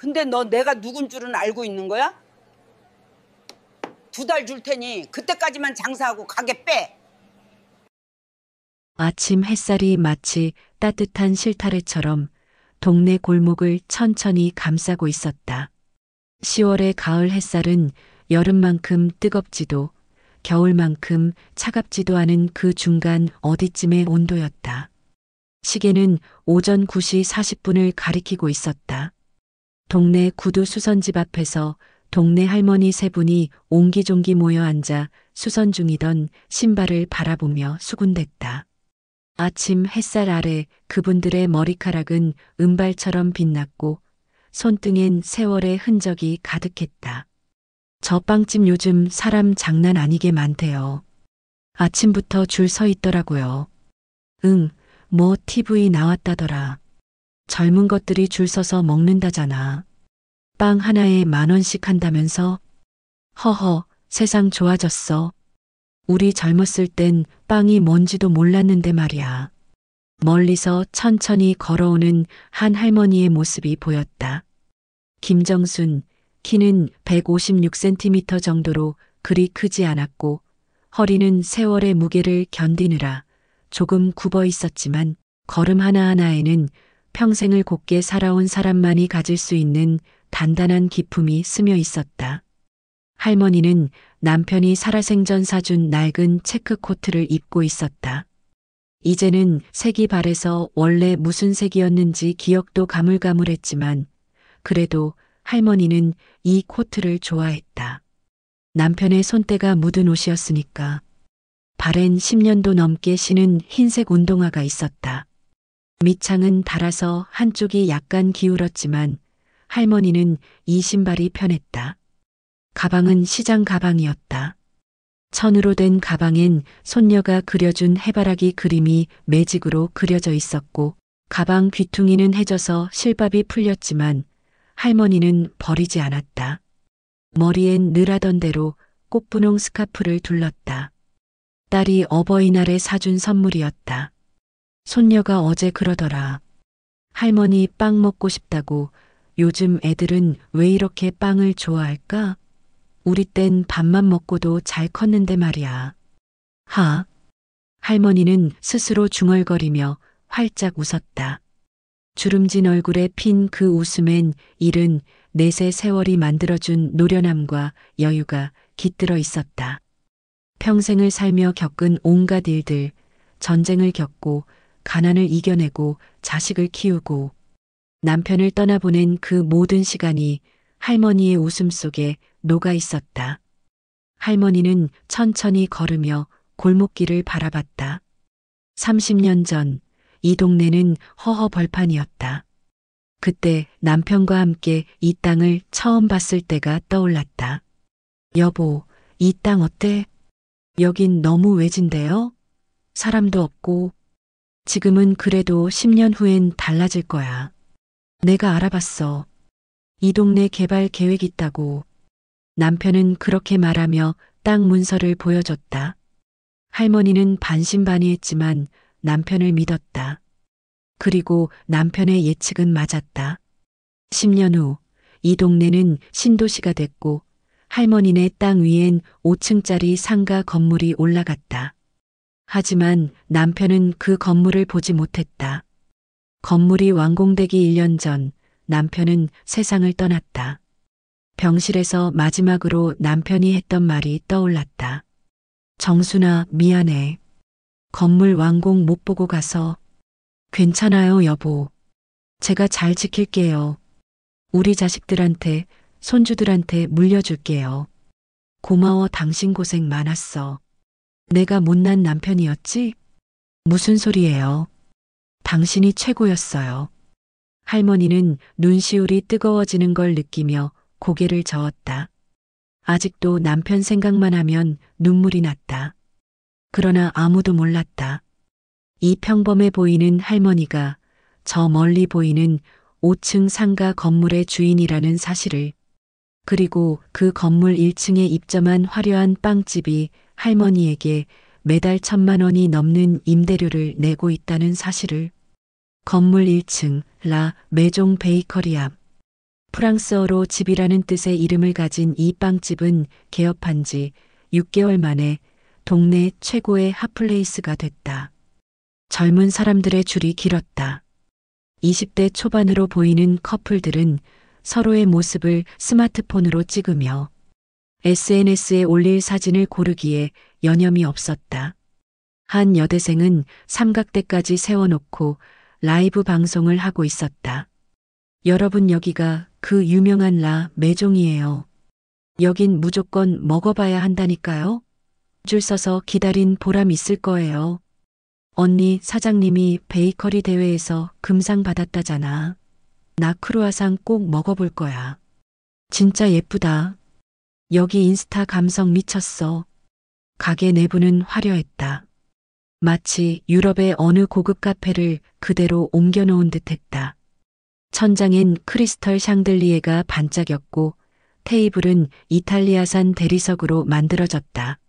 근데 너 내가 누군 줄은 알고 있는 거야? 2달 줄 테니 그때까지만 장사하고 가게 빼. 아침 햇살이 마치 따뜻한 실타래처럼 동네 골목을 천천히 감싸고 있었다. 10월의 가을 햇살은 여름만큼 뜨겁지도 겨울만큼 차갑지도 않은 그 중간 어디쯤의 온도였다. 시계는 오전 9시 40분을 가리키고 있었다. 동네 구두 수선집 앞에서 동네 할머니 3분이 옹기종기 모여 앉아 수선 중이던 신발을 바라보며 수군댔다. 아침 햇살 아래 그분들의 머리카락은 은발처럼 빛났고 손등엔 세월의 흔적이 가득했다. 저 빵집 요즘 사람 장난 아니게 많대요. 아침부터 줄 서 있더라고요. 응, 뭐 TV 나왔다더라. 젊은 것들이 줄 서서 먹는다잖아. 빵 하나에 10,000원씩 한다면서? 허허, 세상 좋아졌어. 우리 젊었을 땐 빵이 뭔지도 몰랐는데 말이야. 멀리서 천천히 걸어오는 한 할머니의 모습이 보였다. 김정순, 키는 156cm 정도로 그리 크지 않았고 허리는 세월의 무게를 견디느라 조금 굽어 있었지만 걸음 하나하나에는 평생을 곱게 살아온 사람만이 가질 수 있는 단단한 기품이 스며 있었다. 할머니는 남편이 살아생전 사준 낡은 체크 코트를 입고 있었다. 이제는 색이 바래서 원래 무슨 색이었는지 기억도 가물가물했지만 그래도 할머니는 이 코트를 좋아했다. 남편의 손때가 묻은 옷이었으니까. 발엔 10년도 넘게 신은 흰색 운동화가 있었다. 밑창은 닳아서 한쪽이 약간 기울었지만 할머니는 이 신발이 편했다. 가방은 시장 가방이었다. 천으로 된 가방엔 손녀가 그려준 해바라기 그림이 매직으로 그려져 있었고 가방 귀퉁이는 해져서 실밥이 풀렸지만 할머니는 버리지 않았다. 머리엔 늘 하던 대로 꽃분홍 스카프를 둘렀다. 딸이 어버이날에 사준 선물이었다. 손녀가 어제 그러더라. 할머니 빵 먹고 싶다고. 요즘 애들은 왜 이렇게 빵을 좋아할까? 우리 땐 밥만 먹고도 잘 컸는데 말이야. 하. 할머니는 스스로 중얼거리며 활짝 웃었다. 주름진 얼굴에 핀 그 웃음엔 이른 넷의 세월이 만들어준 노련함과 여유가 깃들어 있었다. 평생을 살며 겪은 온갖 일들, 전쟁을 겪고 가난을 이겨내고 자식을 키우고 남편을 떠나보낸 그 모든 시간이 할머니의 웃음 속에 녹아 있었다. 할머니는 천천히 걸으며 골목길을 바라봤다. 30년 전 이 동네는 허허 벌판이었다. 그때 남편과 함께 이 땅을 처음 봤을 때가 떠올랐다. 여보, 이 땅 어때? 여긴 너무 외진데요? 사람도 없고. 지금은 그래도 10년 후엔 달라질 거야. 내가 알아봤어. 이 동네 개발 계획 있다고. 남편은 그렇게 말하며 땅 문서를 보여줬다. 할머니는 반신반의했지만 남편을 믿었다. 그리고 남편의 예측은 맞았다. 10년 후 이 동네는 신도시가 됐고 할머니네 땅 위엔 5층짜리 상가 건물이 올라갔다. 하지만 남편은 그 건물을 보지 못했다. 건물이 완공되기 1년 전 남편은 세상을 떠났다. 병실에서 마지막으로 남편이 했던 말이 떠올랐다. 정순아, 미안해. 건물 완공 못 보고 가서. 괜찮아요, 여보. 제가 잘 지킬게요. 우리 자식들한테, 손주들한테 물려줄게요. 고마워, 당신 고생 많았어. 내가 못난 남편이었지? 무슨 소리예요? 당신이 최고였어요. 할머니는 눈시울이 뜨거워지는 걸 느끼며 고개를 저었다. 아직도 남편 생각만 하면 눈물이 났다. 그러나 아무도 몰랐다. 이 평범해 보이는 할머니가 저 멀리 보이는 5층 상가 건물의 주인이라는 사실을, 그리고 그 건물 1층에 입점한 화려한 빵집이 할머니에게 매달 1,000만 원이 넘는 임대료를 내고 있다는 사실을. 건물 1층 라 메종 베이커리 앞. 프랑스어로 집이라는 뜻의 이름을 가진 이 빵집은 개업한 지 6개월 만에 동네 최고의 핫플레이스가 됐다. 젊은 사람들의 줄이 길었다. 20대 초반으로 보이는 커플들은 서로의 모습을 스마트폰으로 찍으며 SNS에 올릴 사진을 고르기에 여념이 없었다. 한 여대생은 삼각대까지 세워놓고 라이브 방송을 하고 있었다. 여러분, 여기가 그 유명한 라 메종이에요. 여긴 무조건 먹어봐야 한다니까요. 줄 서서 기다린 보람 있을 거예요. 언니, 사장님이 베이커리 대회에서 금상 받았다잖아. 나 크루아상 꼭 먹어볼 거야. 진짜 예쁘다. 여기 인스타 감성 미쳤어. 가게 내부는 화려했다. 마치 유럽의 어느 고급 카페를 그대로 옮겨놓은 듯했다. 천장엔 크리스털 샹들리에가 반짝였고 테이블은 이탈리아산 대리석으로 만들어졌다.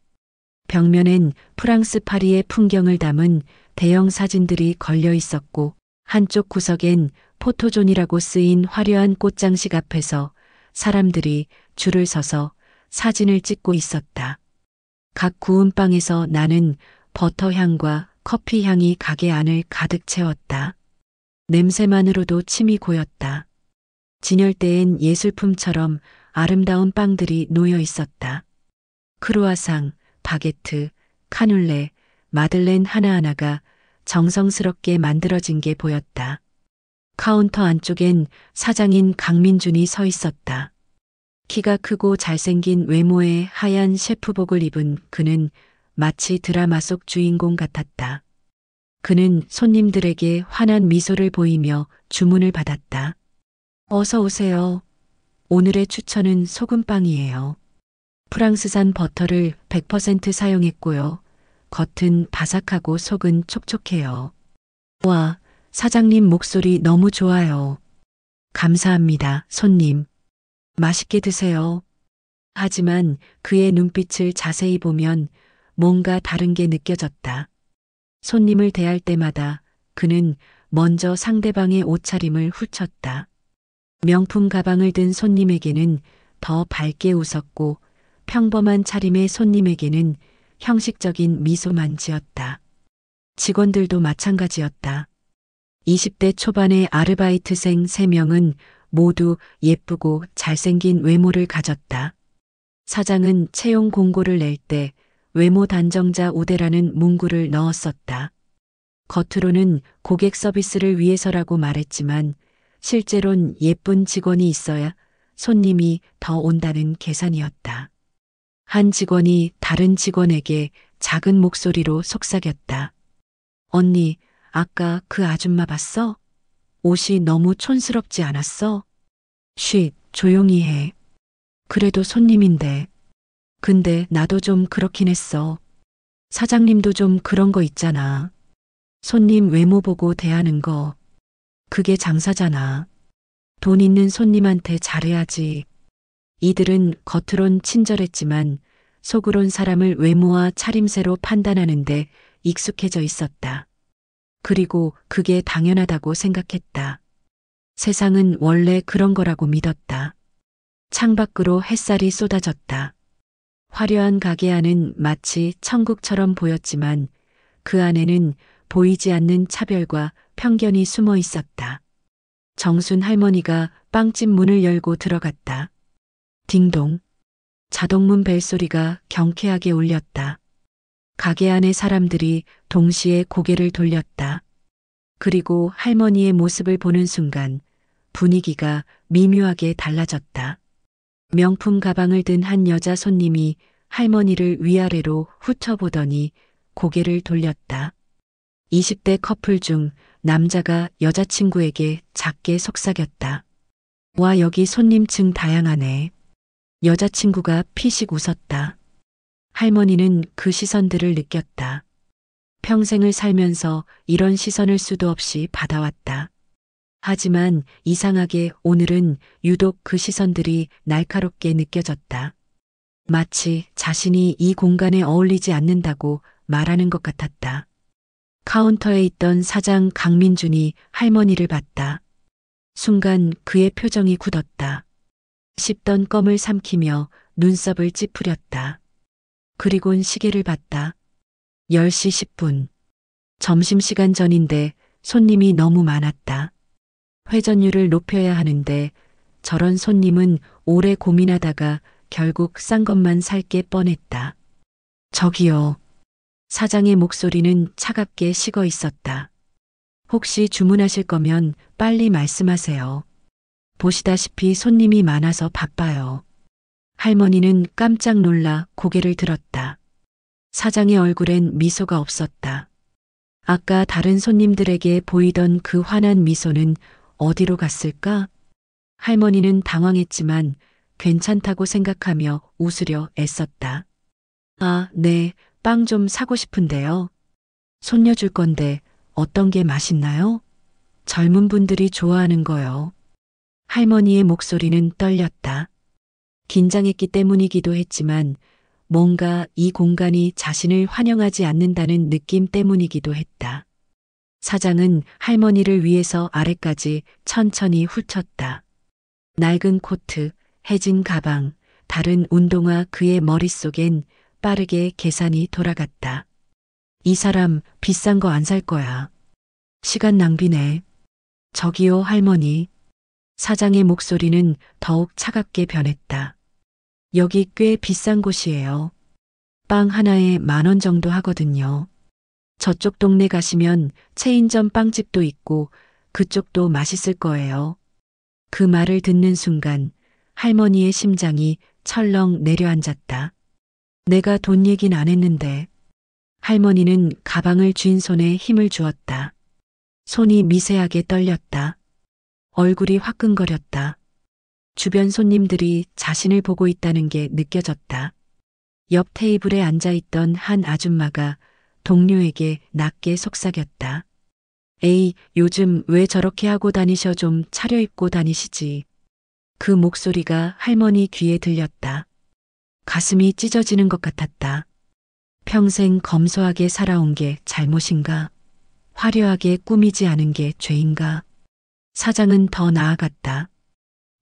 벽면엔 프랑스 파리의 풍경을 담은 대형 사진들이 걸려 있었고 한쪽 구석엔 포토존이라고 쓰인 화려한 꽃장식 앞에서 사람들이 줄을 서서 사진을 찍고 있었다. 각 구운 빵에서 나는 버터 향과 커피 향이 가게 안을 가득 채웠다. 냄새만으로도 침이 고였다. 진열대엔 예술품처럼 아름다운 빵들이 놓여 있었다. 크루아상, 바게트, 카눌레, 마들렌 하나하나가 정성스럽게 만들어진 게 보였다. 카운터 안쪽엔 사장인 강민준이 서 있었다. 키가 크고 잘생긴 외모의 하얀 셰프복을 입은 그는 마치 드라마 속 주인공 같았다. 그는 손님들에게 환한 미소를 보이며 주문을 받았다. 어서 오세요. 오늘의 추천은 소금빵이에요. 프랑스산 버터를 100% 사용했고요. 겉은 바삭하고 속은 촉촉해요. 와, 사장님 목소리 너무 좋아요. 감사합니다, 손님. 맛있게 드세요. 하지만 그의 눈빛을 자세히 보면 뭔가 다른 게 느껴졌다. 손님을 대할 때마다 그는 먼저 상대방의 옷차림을 훑쳤다. 명품 가방을 든 손님에게는 더 밝게 웃었고 평범한 차림의 손님에게는 형식적인 미소만 지었다. 직원들도 마찬가지였다. 20대 초반의 아르바이트생 3명은 모두 예쁘고 잘생긴 외모를 가졌다. 사장은 채용 공고를 낼 때 외모 단정자 우대라는 문구를 넣었었다. 겉으로는 고객 서비스를 위해서라고 말했지만 실제론 예쁜 직원이 있어야 손님이 더 온다는 계산이었다. 한 직원이 다른 직원에게 작은 목소리로 속삭였다. 언니, 아까 그 아줌마 봤어? 옷이 너무 촌스럽지 않았어? 쉿, 조용히 해. 그래도 손님인데. 근데 나도 좀 그렇긴 했어. 사장님도 좀 그런 거 있잖아. 손님 외모 보고 대하는 거. 그게 장사잖아. 돈 있는 손님한테 잘해야지. 이들은 겉으론 친절했지만 속으론 사람을 외모와 차림새로 판단하는데 익숙해져 있었다. 그리고 그게 당연하다고 생각했다. 세상은 원래 그런 거라고 믿었다. 창밖으로 햇살이 쏟아졌다. 화려한 가게 안은 마치 천국처럼 보였지만 그 안에는 보이지 않는 차별과 편견이 숨어 있었다. 정순 할머니가 빵집 문을 열고 들어갔다. 딩동. 자동문 벨소리가 경쾌하게 울렸다. 가게 안의 사람들이 동시에 고개를 돌렸다. 그리고 할머니의 모습을 보는 순간 분위기가 미묘하게 달라졌다. 명품 가방을 든 한 여자 손님이 할머니를 위아래로 훑어보더니 고개를 돌렸다. 20대 커플 중 남자가 여자친구에게 작게 속삭였다. 와, 여기 손님층 다양하네. 여자친구가 피식 웃었다. 할머니는 그 시선들을 느꼈다. 평생을 살면서 이런 시선을 수도 없이 받아왔다. 하지만 이상하게 오늘은 유독 그 시선들이 날카롭게 느껴졌다. 마치 자신이 이 공간에 어울리지 않는다고 말하는 것 같았다. 카운터에 있던 사장 강민준이 할머니를 봤다. 순간 그의 표정이 굳었다. 씹던 껌을 삼키며 눈썹을 찌푸렸다. 그리곤 시계를 봤다. 10시 10분. 점심시간 전인데 손님이 너무 많았다. 회전율을 높여야 하는데 저런 손님은 오래 고민하다가 결국 싼 것만 살게 뻔했다. 저기요. 사장의 목소리는 차갑게 식어 있었다. 혹시 주문하실 거면 빨리 말씀하세요. 보시다시피 손님이 많아서 바빠요. 할머니는 깜짝 놀라 고개를 들었다. 사장의 얼굴엔 미소가 없었다. 아까 다른 손님들에게 보이던 그 환한 미소는 어디로 갔을까? 할머니는 당황했지만 괜찮다고 생각하며 웃으려 애썼다. 아, 네, 빵 좀 사고 싶은데요. 손녀 줄 건데 어떤 게 맛있나요? 젊은 분들이 좋아하는 거요. 할머니의 목소리는 떨렸다. 긴장했기 때문이기도 했지만 뭔가 이 공간이 자신을 환영하지 않는다는 느낌 때문이기도 했다. 사장은 할머니를 위해서 아래까지 천천히 훑었다. 낡은 코트, 해진 가방, 다른 운동화 그의 머릿속엔 빠르게 계산이 돌아갔다. 이 사람 비싼 거 안 살 거야. 시간 낭비네. 저기요 할머니. 사장의 목소리는 더욱 차갑게 변했다. 여기 꽤 비싼 곳이에요. 빵 하나에 10,000원 정도 하거든요. 저쪽 동네 가시면 체인점 빵집도 있고 그쪽도 맛있을 거예요. 그 말을 듣는 순간 할머니의 심장이 철렁 내려앉았다. 내가 돈 얘긴 안 했는데. 할머니는 가방을 쥔 손에 힘을 주었다. 손이 미세하게 떨렸다. 얼굴이 화끈거렸다. 주변 손님들이 자신을 보고 있다는 게 느껴졌다. 옆 테이블에 앉아있던 한 아줌마가 동료에게 낮게 속삭였다. 에이, 요즘 왜 저렇게 하고 다니셔? 좀 차려입고 다니시지. 그 목소리가 할머니 귀에 들렸다. 가슴이 찢어지는 것 같았다. 평생 검소하게 살아온 게 잘못인가? 화려하게 꾸미지 않은 게 죄인가? 사장은 더 나아갔다.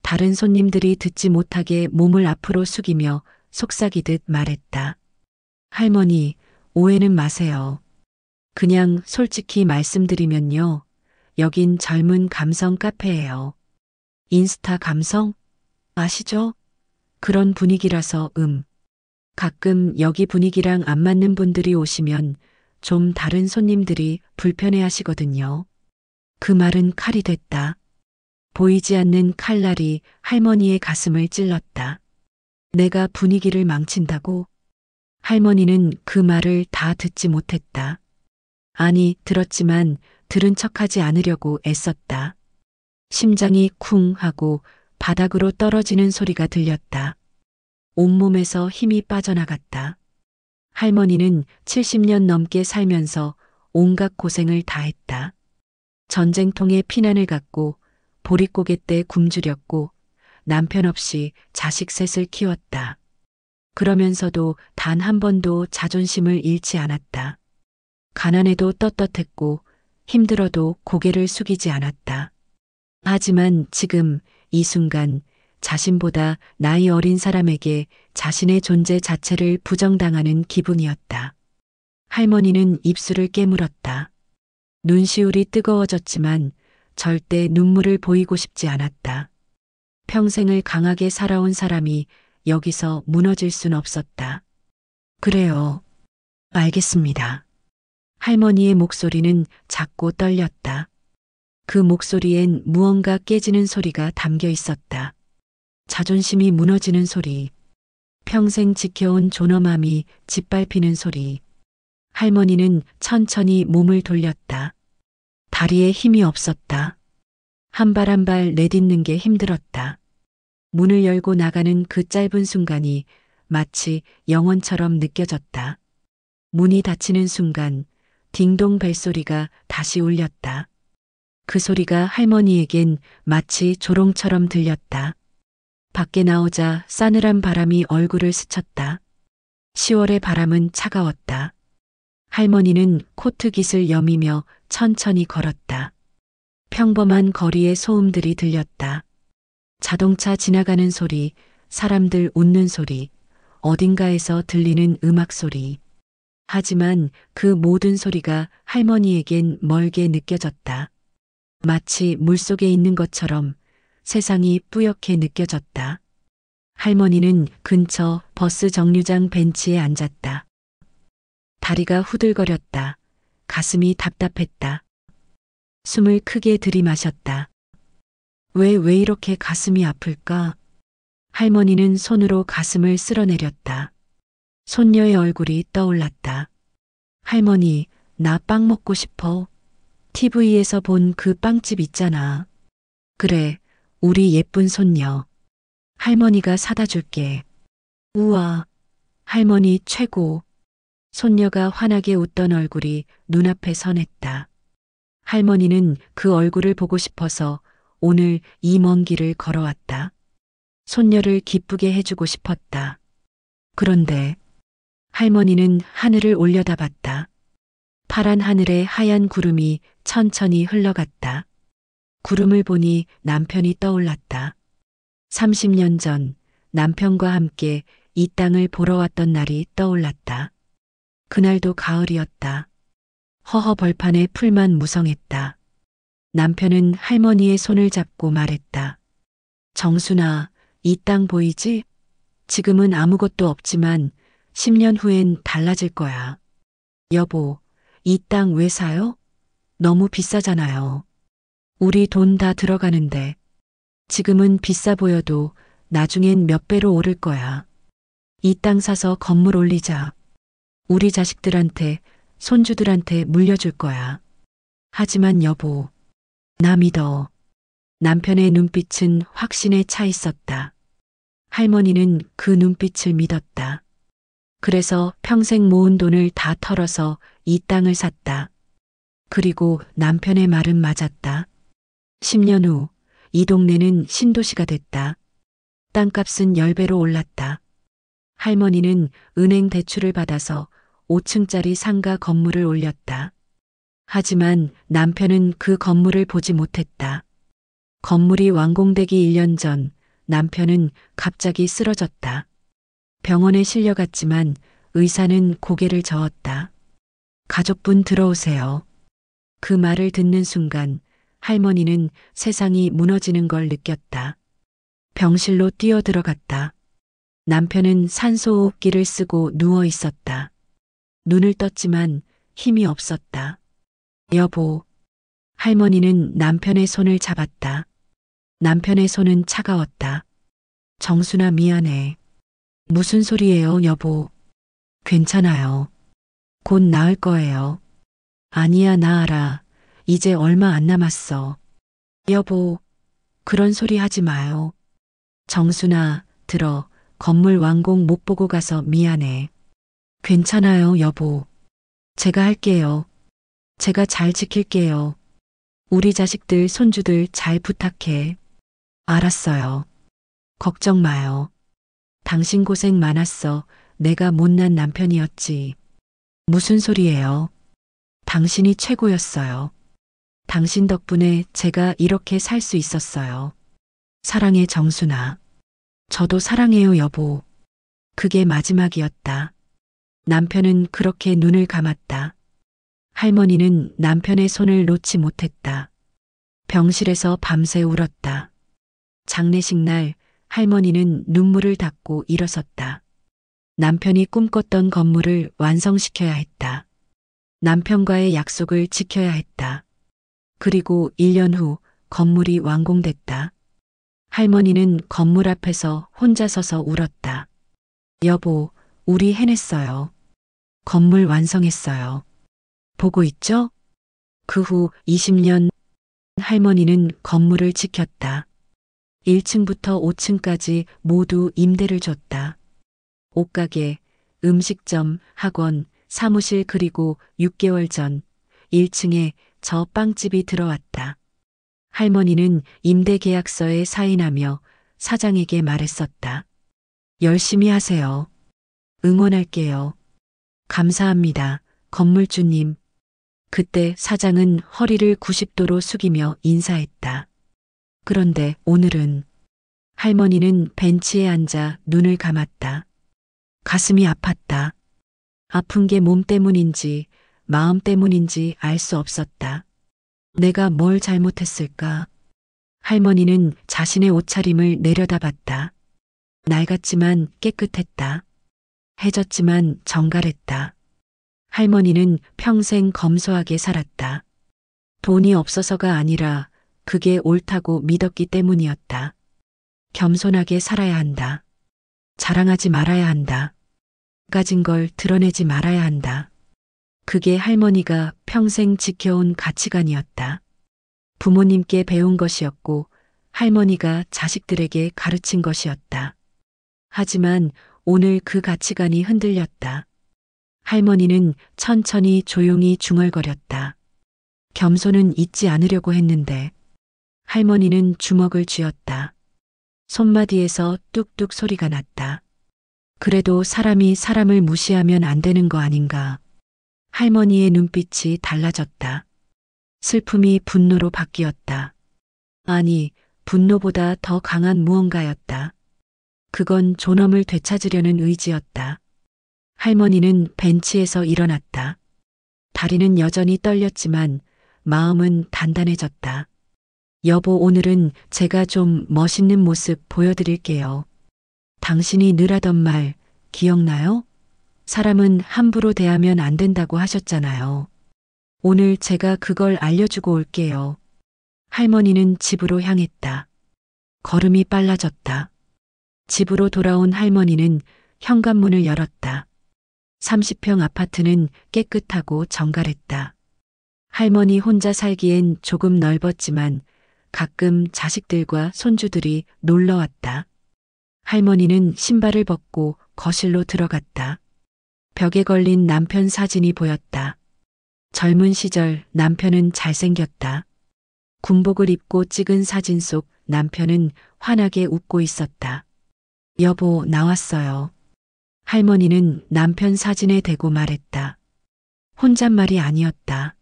다른 손님들이 듣지 못하게 몸을 앞으로 숙이며 속삭이듯 말했다. 할머니, 오해는 마세요. 그냥 솔직히 말씀드리면요. 여긴 젊은 감성 카페예요. 인스타 감성? 아시죠? 그런 분위기라서 가끔 여기 분위기랑 안 맞는 분들이 오시면 좀 다른 손님들이 불편해 하시거든요. 그 말은 칼이 됐다. 보이지 않는 칼날이 할머니의 가슴을 찔렀다. 내가 분위기를 망친다고? 할머니는 그 말을 다 듣지 못했다. 아니, 들었지만 들은 척하지 않으려고 애썼다. 심장이 쿵 하고 바닥으로 떨어지는 소리가 들렸다. 온몸에서 힘이 빠져나갔다. 할머니는 70년 넘게 살면서 온갖 고생을 다했다. 전쟁통에 피난을 갔고 보릿고개 때 굶주렸고 남편 없이 자식 셋을 키웠다. 그러면서도 단 한 번도 자존심을 잃지 않았다. 가난해도 떳떳했고 힘들어도 고개를 숙이지 않았다. 하지만 지금 이 순간 자신보다 나이 어린 사람에게 자신의 존재 자체를 부정당하는 기분이었다. 할머니는 입술을 깨물었다. 눈시울이 뜨거워졌지만 절대 눈물을 보이고 싶지 않았다. 평생을 강하게 살아온 사람이 여기서 무너질 순 없었다. 그래요. 알겠습니다. 할머니의 목소리는 작고 떨렸다. 그 목소리엔 무언가 깨지는 소리가 담겨 있었다. 자존심이 무너지는 소리. 평생 지켜온 존엄함이 짓밟히는 소리. 할머니는 천천히 몸을 돌렸다. 다리에 힘이 없었다. 한 발 한 발 내딛는 게 힘들었다. 문을 열고 나가는 그 짧은 순간이 마치 영원처럼 느껴졌다. 문이 닫히는 순간 딩동 벨소리가 다시 울렸다. 그 소리가 할머니에겐 마치 조롱처럼 들렸다. 밖에 나오자 싸늘한 바람이 얼굴을 스쳤다. 10월의 바람은 차가웠다. 할머니는 코트 깃을 여미며 천천히 걸었다. 평범한 거리의 소음들이 들렸다. 자동차 지나가는 소리, 사람들 웃는 소리, 어딘가에서 들리는 음악 소리. 하지만 그 모든 소리가 할머니에겐 멀게 느껴졌다. 마치 물속에 있는 것처럼 세상이 뿌옇게 느껴졌다. 할머니는 근처 버스 정류장 벤치에 앉았다. 다리가 후들거렸다. 가슴이 답답했다. 숨을 크게 들이마셨다. 왜 이렇게 가슴이 아플까? 할머니는 손으로 가슴을 쓸어내렸다. 손녀의 얼굴이 떠올랐다. 할머니, 나 빵 먹고 싶어. TV에서 본 그 빵집 있잖아. 그래, 우리 예쁜 손녀. 할머니가 사다 줄게. 우와, 할머니 최고. 손녀가 환하게 웃던 얼굴이 눈앞에 선했다. 할머니는 그 얼굴을 보고 싶어서 오늘 이 먼 길을 걸어왔다. 손녀를 기쁘게 해주고 싶었다. 그런데 할머니는 하늘을 올려다봤다. 파란 하늘에 하얀 구름이 천천히 흘러갔다. 구름을 보니 남편이 떠올랐다. 30년 전 남편과 함께 이 땅을 보러 왔던 날이 떠올랐다. 그날도 가을이었다. 허허 벌판에 풀만 무성했다. 남편은 할머니의 손을 잡고 말했다. 정순아, 이 땅 보이지? 지금은 아무것도 없지만 10년 후엔 달라질 거야. 여보, 이 땅 왜 사요? 너무 비싸잖아요. 우리 돈 다 들어가는데. 지금은 비싸 보여도 나중엔 몇 배로 오를 거야. 이 땅 사서 건물 올리자. 우리 자식들한테, 손주들한테 물려줄 거야. 하지만 여보, 나 믿어. 남편의 눈빛은 확신에 차 있었다. 할머니는 그 눈빛을 믿었다. 그래서 평생 모은 돈을 다 털어서 이 땅을 샀다. 그리고 남편의 말은 맞았다. 10년 후, 이 동네는 신도시가 됐다. 땅값은 10배로 올랐다. 할머니는 은행 대출을 받아서 5층짜리 상가 건물을 올렸다. 하지만 남편은 그 건물을 보지 못했다. 건물이 완공되기 1년 전 남편은 갑자기 쓰러졌다. 병원에 실려갔지만 의사는 고개를 저었다. 가족분 들어오세요. 그 말을 듣는 순간 할머니는 세상이 무너지는 걸 느꼈다. 병실로 뛰어들어갔다. 남편은 산소호흡기를 쓰고 누워 있었다. 눈을 떴지만 힘이 없었다. 여보. 할머니는 남편의 손을 잡았다. 남편의 손은 차가웠다. 정순아 미안해. 무슨 소리예요, 여보. 괜찮아요. 곧 나을 거예요. 아니야, 나 알아. 이제 얼마 안 남았어. 여보, 그런 소리 하지 마요. 정순아, 들어. 건물 완공 못 보고 가서 미안해. 괜찮아요, 여보. 제가 할게요. 제가 잘 지킬게요. 우리 자식들, 손주들 잘 부탁해. 알았어요. 걱정 마요. 당신 고생 많았어. 내가 못난 남편이었지. 무슨 소리예요? 당신이 최고였어요. 당신 덕분에 제가 이렇게 살 수 있었어요. 사랑해, 정순아. 저도 사랑해요, 여보. 그게 마지막이었다. 남편은 그렇게 눈을 감았다. 할머니는 남편의 손을 놓지 못했다. 병실에서 밤새 울었다. 장례식 날 할머니는 눈물을 닦고 일어섰다. 남편이 꿈꿨던 건물을 완성시켜야 했다. 남편과의 약속을 지켜야 했다. 그리고 1년 후 건물이 완공됐다. 할머니는 건물 앞에서 혼자 서서 울었다. 여보, 우리 해냈어요. 건물 완성했어요. 보고 있죠? 그 후 20년 할머니는 건물을 지켰다. 1층부터 5층까지 모두 임대를 줬다. 옷가게, 음식점, 학원, 사무실 그리고 6개월 전 1층에 저 빵집이 들어왔다. 할머니는 임대 계약서에 사인하며 사장에게 말했었다. 열심히 하세요. 응원할게요. 감사합니다, 건물주님. 그때 사장은 허리를 90도로 숙이며 인사했다. 그런데 오늘은 할머니는 벤치에 앉아 눈을 감았다. 가슴이 아팠다. 아픈 게 몸 때문인지 마음 때문인지 알 수 없었다. 내가 뭘 잘못했을까? 할머니는 자신의 옷차림을 내려다봤다. 낡았지만 깨끗했다. 해졌지만 정갈했다. 할머니는 평생 검소하게 살았다. 돈이 없어서가 아니라 그게 옳다고 믿었기 때문이었다. 겸손하게 살아야 한다. 자랑하지 말아야 한다. 가진 걸 드러내지 말아야 한다. 그게 할머니가 평생 지켜온 가치관이었다. 부모님께 배운 것이었고 할머니가 자식들에게 가르친 것이었다. 하지만 오늘 그 가치관이 흔들렸다. 할머니는 천천히 조용히 중얼거렸다. 겸손은 잊지 않으려고 했는데 할머니는 주먹을 쥐었다. 손마디에서 뚝뚝 소리가 났다. 그래도 사람이 사람을 무시하면 안 되는 거 아닌가. 할머니의 눈빛이 달라졌다. 슬픔이 분노로 바뀌었다. 아니, 분노보다 더 강한 무언가였다. 그건 존엄을 되찾으려는 의지였다. 할머니는 벤치에서 일어났다. 다리는 여전히 떨렸지만 마음은 단단해졌다. 여보, 오늘은 제가 좀 멋있는 모습 보여드릴게요. 당신이 늘 하던 말 기억나요? 사람은 함부로 대하면 안 된다고 하셨잖아요. 오늘 제가 그걸 알려주고 올게요. 할머니는 집으로 향했다. 걸음이 빨라졌다. 집으로 돌아온 할머니는 현관문을 열었다. 30평 아파트는 깨끗하고 정갈했다. 할머니 혼자 살기엔 조금 넓었지만 가끔 자식들과 손주들이 놀러 왔다. 할머니는 신발을 벗고 거실로 들어갔다. 벽에 걸린 남편 사진이 보였다. 젊은 시절 남편은 잘생겼다. 군복을 입고 찍은 사진 속 남편은 환하게 웃고 있었다. 여보, 나왔어요. 할머니는 남편 사진에 대고 말했다. 혼잣말이 아니었다.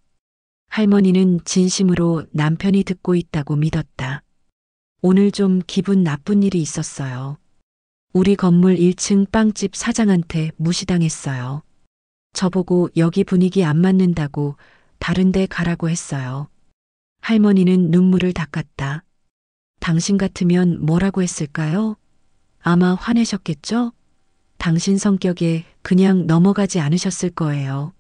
할머니는 진심으로 남편이 듣고 있다고 믿었다. 오늘 좀 기분 나쁜 일이 있었어요. 우리 건물 1층 빵집 사장한테 무시당했어요. 저보고 여기 분위기 안 맞는다고 다른 데 가라고 했어요. 할머니는 눈물을 닦았다. 당신 같으면 뭐라고 했을까요? 아마 화내셨겠죠? 당신 성격에 그냥 넘어가지 않으셨을 거예요.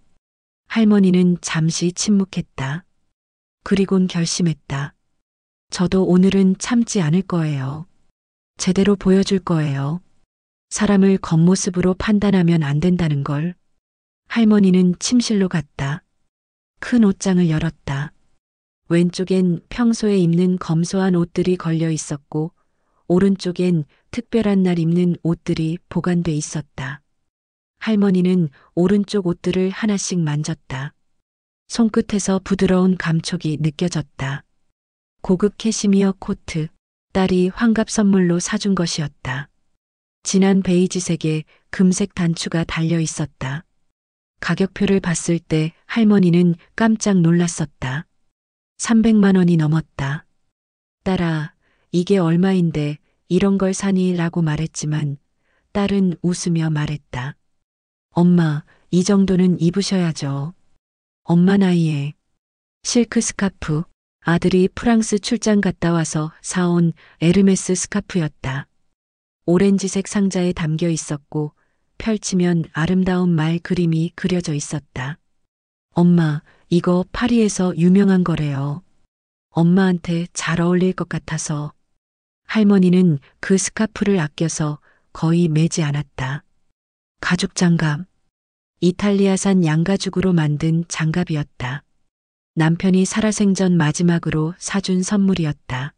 할머니는 잠시 침묵했다. 그리곤 결심했다. 저도 오늘은 참지 않을 거예요. 제대로 보여줄 거예요. 사람을 겉모습으로 판단하면 안 된다는 걸. 할머니는 침실로 갔다. 큰 옷장을 열었다. 왼쪽엔 평소에 입는 검소한 옷들이 걸려 있었고 오른쪽엔 특별한 날 입는 옷들이 보관돼 있었다. 할머니는 오른쪽 옷들을 하나씩 만졌다. 손끝에서 부드러운 감촉이 느껴졌다. 고급 캐시미어 코트, 딸이 환갑 선물로 사준 것이었다. 진한 베이지색에 금색 단추가 달려 있었다. 가격표를 봤을 때 할머니는 깜짝 놀랐었다. 300만 원이 넘었다. 딸아, 이게 얼마인데 이런 걸 사니? 라고 말했지만 딸은 웃으며 말했다. 엄마, 이 정도는 입으셔야죠. 엄마 나이에. 실크 스카프, 아들이 프랑스 출장 갔다 와서 사온 에르메스 스카프였다. 오렌지색 상자에 담겨 있었고 펼치면 아름다운 말 그림이 그려져 있었다. 엄마, 이거 파리에서 유명한 거래요. 엄마한테 잘 어울릴 것 같아서. 할머니는 그 스카프를 아껴서 거의 매지 않았다. 가죽 장갑. 이탈리아산 양가죽으로 만든 장갑이었다. 남편이 살아생전 마지막으로 사준 선물이었다.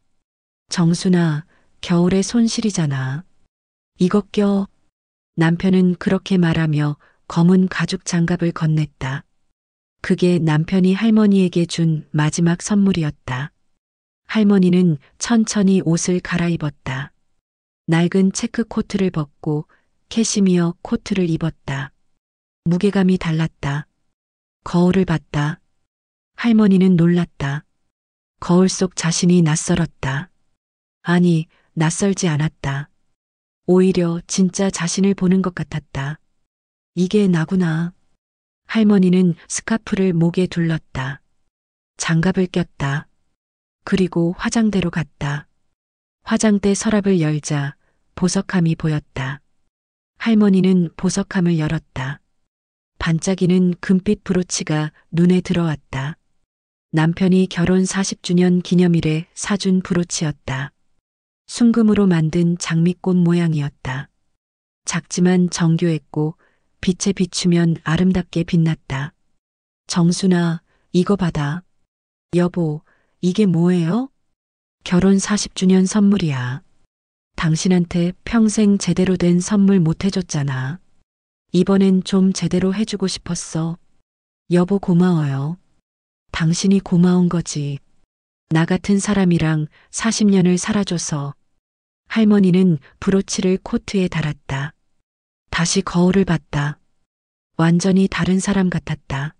정순아, 겨울에 손실이잖아. 이거 껴. 남편은 그렇게 말하며 검은 가죽 장갑을 건넸다. 그게 남편이 할머니에게 준 마지막 선물이었다. 할머니는 천천히 옷을 갈아입었다. 낡은 체크 코트를 벗고 캐시미어 코트를 입었다. 무게감이 달랐다. 거울을 봤다. 할머니는 놀랐다. 거울 속 자신이 낯설었다. 아니, 낯설지 않았다. 오히려 진짜 자신을 보는 것 같았다. 이게 나구나. 할머니는 스카프를 목에 둘렀다. 장갑을 꼈다. 그리고 화장대로 갔다. 화장대 서랍을 열자 보석함이 보였다. 할머니는 보석함을 열었다. 반짝이는 금빛 브로치가 눈에 들어왔다. 남편이 결혼 40주년 기념일에 사준 브로치였다. 순금으로 만든 장미꽃 모양이었다. 작지만 정교했고 빛에 비추면 아름답게 빛났다. 정순아, 이거 받아. 여보, 이게 뭐예요? 결혼 40주년 선물이야. 당신한테 평생 제대로 된 선물 못 해줬잖아. 이번엔 좀 제대로 해주고 싶었어. 여보 고마워요. 당신이 고마운 거지. 나 같은 사람이랑 40년을 살아줘서. 할머니는 브로치를 코트에 달았다. 다시 거울을 봤다. 완전히 다른 사람 같았다.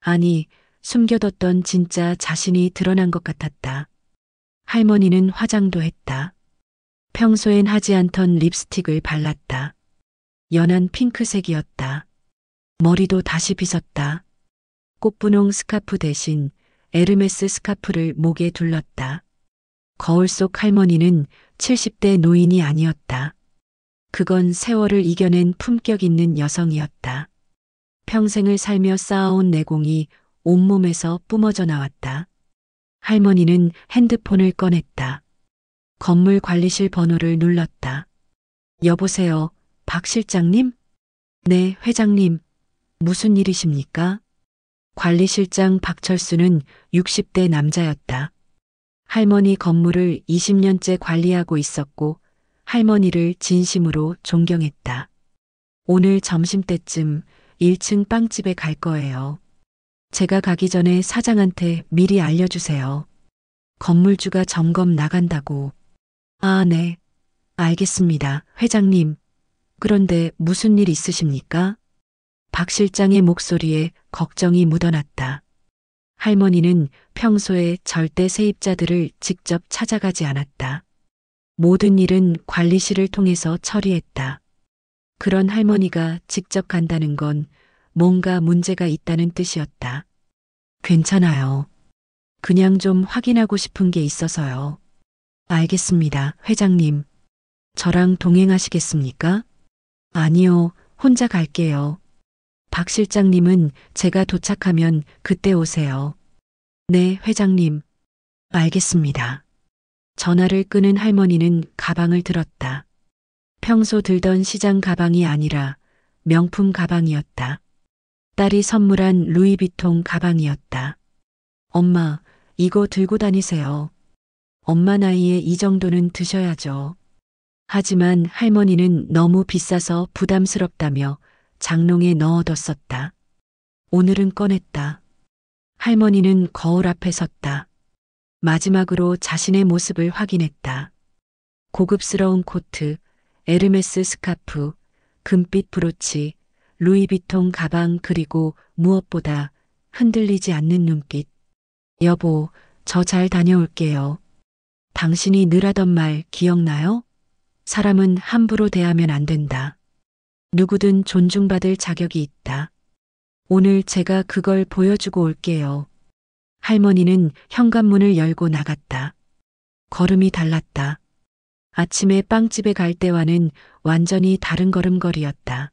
아니, 숨겨뒀던 진짜 자신이 드러난 것 같았다. 할머니는 화장도 했다. 평소엔 하지 않던 립스틱을 발랐다. 연한 핑크색이었다. 머리도 다시 빗었다. 꽃분홍 스카프 대신 에르메스 스카프를 목에 둘렀다. 거울 속 할머니는 70대 노인이 아니었다. 그건 세월을 이겨낸 품격 있는 여성이었다. 평생을 살며 쌓아온 내공이 온몸에서 뿜어져 나왔다. 할머니는 핸드폰을 꺼냈다. 건물 관리실 번호를 눌렀다. 여보세요, 박 실장님? 네, 회장님. 무슨 일이십니까? 관리실장 박철수는 60대 남자였다. 할머니 건물을 20년째 관리하고 있었고 할머니를 진심으로 존경했다. 오늘 점심때쯤 1층 빵집에 갈 거예요. 제가 가기 전에 사장한테 미리 알려주세요. 건물주가 점검 나간다고. 아, 네. 알겠습니다, 회장님. 그런데 무슨 일 있으십니까? 박 실장의 목소리에 걱정이 묻어났다. 할머니는 평소에 절대 세입자들을 직접 찾아가지 않았다. 모든 일은 관리실을 통해서 처리했다. 그런 할머니가 직접 간다는 건 뭔가 문제가 있다는 뜻이었다. 괜찮아요. 그냥 좀 확인하고 싶은 게 있어서요. 알겠습니다, 회장님. 저랑 동행하시겠습니까? 아니요, 혼자 갈게요. 박 실장님은 제가 도착하면 그때 오세요. 네, 회장님. 알겠습니다. 전화를 끄는 할머니는 가방을 들었다. 평소 들던 시장 가방이 아니라 명품 가방이었다. 딸이 선물한 루이비통 가방이었다. 엄마, 이거 들고 다니세요. 엄마 나이에 이 정도는 드셔야죠. 하지만 할머니는 너무 비싸서 부담스럽다며 장롱에 넣어뒀었다. 오늘은 꺼냈다. 할머니는 거울 앞에 섰다. 마지막으로 자신의 모습을 확인했다. 고급스러운 코트, 에르메스 스카프, 금빛 브로치, 루이비통 가방 그리고 무엇보다 흔들리지 않는 눈빛. 여보, 저 잘 다녀올게요. 당신이 늘 하던 말 기억나요? 사람은 함부로 대하면 안 된다. 누구든 존중받을 자격이 있다. 오늘 제가 그걸 보여주고 올게요. 할머니는 현관문을 열고 나갔다. 걸음이 달랐다. 아침에 빵집에 갈 때와는 완전히 다른 걸음걸이였다.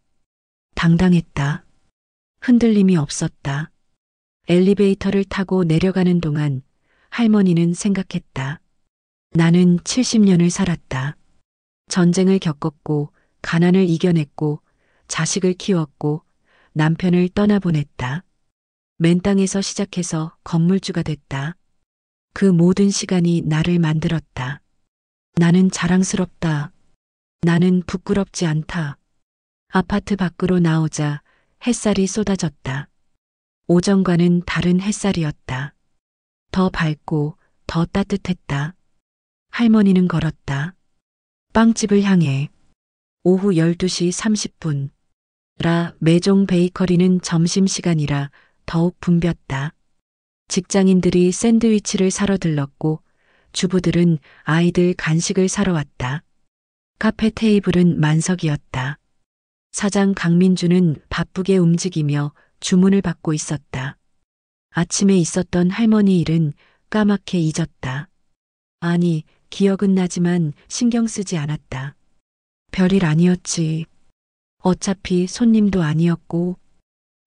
당당했다. 흔들림이 없었다. 엘리베이터를 타고 내려가는 동안 할머니는 생각했다. 나는 70년을 살았다. 전쟁을 겪었고 가난을 이겨냈고 자식을 키웠고 남편을 떠나보냈다. 맨 땅에서 시작해서 건물주가 됐다. 그 모든 시간이 나를 만들었다. 나는 자랑스럽다. 나는 부끄럽지 않다. 아파트 밖으로 나오자 햇살이 쏟아졌다. 오전과는 다른 햇살이었다. 더 밝고 더 따뜻했다. 할머니는 걸었다. 빵집을 향해. 오후 12시 30분. 라 메종 베이커리는 점심시간이라 더욱 붐볐다. 직장인들이 샌드위치를 사러 들렀고 주부들은 아이들 간식을 사러 왔다. 카페 테이블은 만석이었다. 사장 강민주는 바쁘게 움직이며 주문을 받고 있었다. 아침에 있었던 할머니 일은 까맣게 잊었다. 아니, 기억은 나지만 신경 쓰지 않았다. 별일 아니었지. 어차피 손님도 아니었고,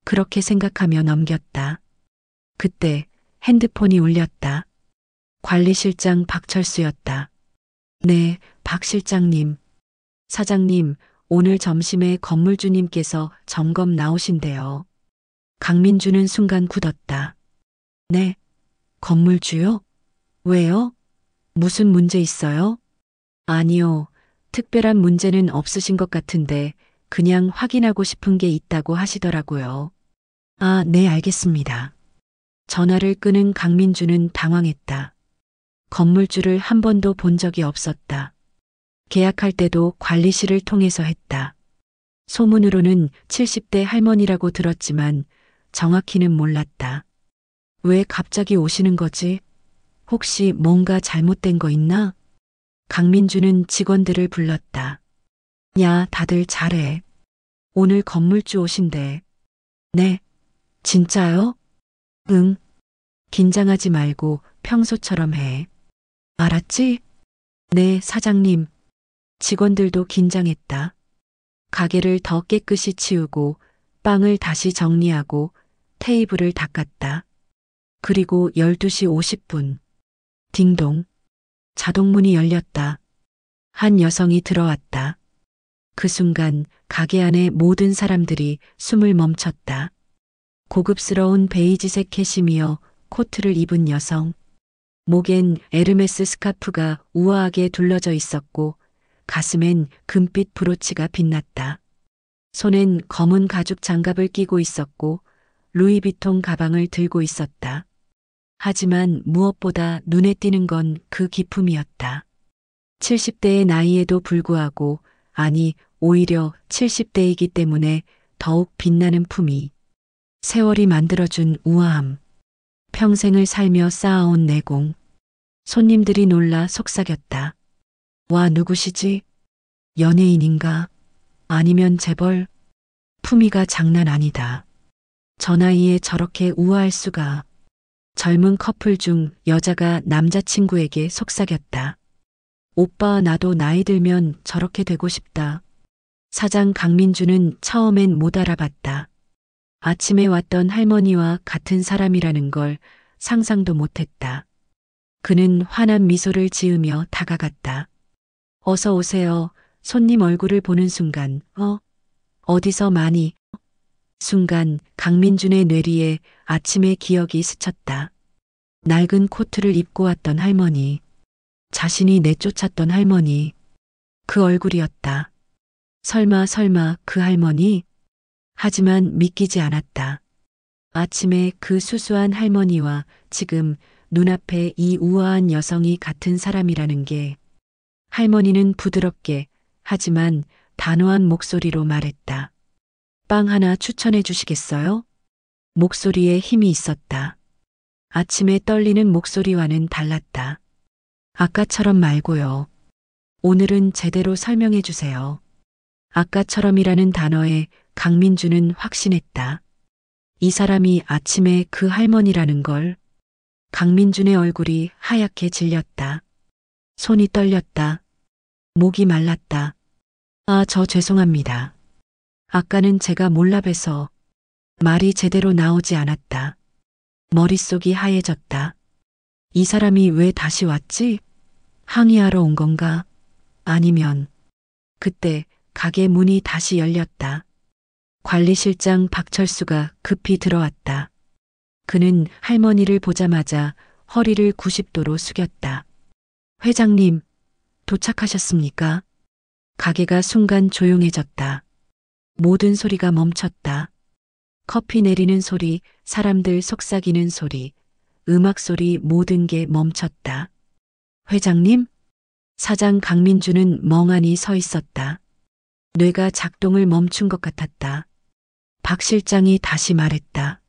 그렇게 생각하며 넘겼다. 그때 핸드폰이 울렸다. 관리실장 박철수였다. 네, 박 실장님. 사장님, 오늘 점심에 건물주님께서 점검 나오신대요. 강민주는 순간 굳었다. 네, 건물주요? 왜요? 무슨 문제 있어요? 아니요, 특별한 문제는 없으신 것 같은데 그냥 확인하고 싶은 게 있다고 하시더라고요. 아, 네, 알겠습니다. 전화를 끄는 강민주는 당황했다. 건물주를 한 번도 본 적이 없었다. 계약할 때도 관리실을 통해서 했다. 소문으로는 70대 할머니라고 들었지만 정확히는 몰랐다. 왜 갑자기 오시는 거지? 혹시 뭔가 잘못된 거 있나? 강민주는 직원들을 불렀다. 야, 다들 잘해. 오늘 건물주 오신대. 네. 진짜요? 응. 긴장하지 말고 평소처럼 해. 알았지? 네, 사장님. 직원들도 긴장했다. 가게를 더 깨끗이 치우고 빵을 다시 정리하고 테이블을 닦았다. 그리고 12시 50분. 딩동. 자동문이 열렸다. 한 여성이 들어왔다. 그 순간 가게 안의 모든 사람들이 숨을 멈췄다. 고급스러운 베이지색 캐시미어 코트를 입은 여성. 목엔 에르메스 스카프가 우아하게 둘러져 있었고 가슴엔 금빛 브로치가 빛났다. 손엔 검은 가죽 장갑을 끼고 있었고 루이비통 가방을 들고 있었다. 하지만 무엇보다 눈에 띄는 건 그 기품이었다. 70대의 나이에도 불구하고, 아니, 오히려 70대이기 때문에 더욱 빛나는 품위. 세월이 만들어준 우아함. 평생을 살며 쌓아온 내공. 손님들이 놀라 속삭였다. 와, 누구시지? 연예인인가? 아니면 재벌? 품위가 장난 아니다. 저 나이에 저렇게 우아할 수가. 젊은 커플 중 여자가 남자친구에게 속삭였다. 오빠, 나도 나이 들면 저렇게 되고 싶다. 사장 강민주는 처음엔 못 알아봤다. 아침에 왔던 할머니와 같은 사람이라는 걸 상상도 못했다. 그는 환한 미소를 지으며 다가갔다. 어서 오세요. 손님 얼굴을 보는 순간, 어디서 많이. 순간 강민준의 뇌리에 아침의 기억이 스쳤다. 낡은 코트를 입고 왔던 할머니. 자신이 내쫓았던 할머니. 그 얼굴이었다. 설마 그 할머니? 하지만 믿기지 않았다. 아침에 그 수수한 할머니와 지금 눈앞에 이 우아한 여성이 같은 사람이라는 게. 할머니는 부드럽게 하지만 단호한 목소리로 말했다. 빵 하나 추천해 주시겠어요? 목소리에 힘이 있었다. 아침에 떨리는 목소리와는 달랐다. 아까처럼 말고요. 오늘은 제대로 설명해 주세요. 아까처럼이라는 단어에 강민주는 확신했다. 이 사람이 아침에 그 할머니라는 걸. 강민준의 얼굴이 하얗게 질렸다. 손이 떨렸다. 목이 말랐다. 아, 저 죄송합니다. 아까는 제가 몰라 봬서 말이 제대로 나오지 않았다. 머릿속이 하얘졌다. 이 사람이 왜 다시 왔지? 항의하러 온 건가? 아니면. 그때 가게 문이 다시 열렸다. 관리실장 박철수가 급히 들어왔다. 그는 할머니를 보자마자 허리를 90도로 숙였다. 회장님, 도착하셨습니까? 가게가 순간 조용해졌다. 모든 소리가 멈췄다. 커피 내리는 소리, 사람들 속삭이는 소리, 음악 소리 모든 게 멈췄다. 회장님? 사장 강민주는 멍하니 서 있었다. 뇌가 작동을 멈춘 것 같았다. 박 실장이 다시 말했다.